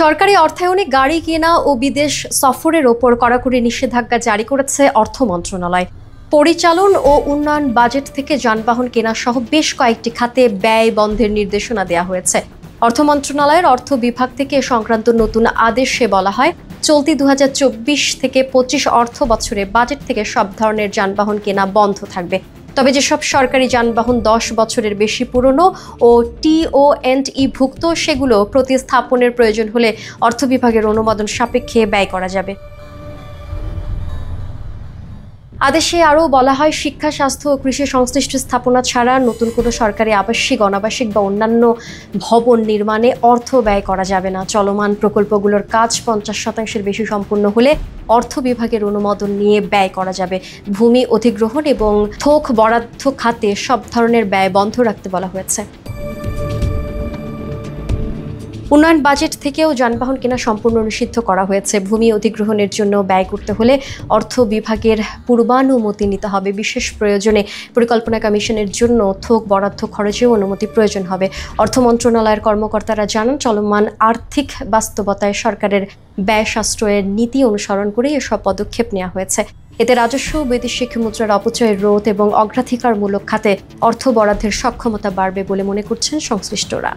সরকারি অর্থায়নে গাড়ি কেনা ও বিদেশ সফরের ওপর কড়াকড়ি নিষেধাজ্ঞা জারি করেছে অর্থ মন্ত্রণালয়। পরিচালন ও উন্নয়ন বাজেট থেকে যানবাহন কেনা সহ বেশ কয়েকটি খাতে ব্যয় বন্ধের নির্দেশনা দেওয়া হয়েছে। অর্থ মন্ত্রণালয়ের অর্থ বিভাগ থেকে সংক্রান্ত নতুন আদেশে বলা হয়, চলতি 2024 থেকে 25 অর্থ বছরে বাজেট থেকে সব ধরনের যানবাহন কেনা বন্ধ থাকবে। তবে যেসব সরকারি যানবাহন 10 বছরের বেশি পুরনো ও TONE ভুক্ত, সেগুলো প্রতিস্থাপনের প্রয়োজন হলে অর্থ বিভাগের অনুমোদন সাপেক্ষে ব্যয় করা যাবে। আদেশে আরও বলা হয়, শিক্ষা, স্বাস্থ্য ও কৃষি সংশ্লিষ্ট স্থাপনা ছাড়া নতুন কোনো সরকারি আবাসিক, অনাবাসিক বা অন্যান্য ভবন নির্মাণে অর্থ ব্যয় করা যাবে না। চলমান প্রকল্পগুলোর কাজ 50% বেশি সম্পূর্ণ হলে অর্থ বিভাগের অনুমোদন নিয়ে ব্যয় করা যাবে। ভূমি অধিগ্রহণ এবং থোক বরাদ্দ খাতে সব ধরনের ব্যয় বন্ধ রাখতে বলা হয়েছে। উন্নয়ন বাজেট থেকেও যানবাহন কেনা সম্পূর্ণ নিষিদ্ধ করা হয়েছে। ভূমি অধিগ্রহণের জন্য ব্যয় করতে হলে অর্থ বিভাগের পূর্বানুমতি নিতে হবে। বিশেষ প্রয়োজনে পরিকল্পনা কমিশনের জন্য থোক বরাদ্দ খরচেও অনুমতি প্রয়োজন হবে। অর্থ মন্ত্রণালয়ের কর্মকর্তারা জানান, চলমান আর্থিক বাস্তবতায় সরকারের ব্যয় সাশ্রয়ের নীতি অনুসরণ করে এসব পদক্ষেপ নেওয়া হয়েছে। এতে রাজস্ব, বৈদেশিক মুদ্রার অপচয় রোধ এবং অগ্রাধিকারমূলক খাতে অর্থ বরাদ্দের সক্ষমতা বাড়বে বলে মনে করছেন সংশ্লিষ্টরা।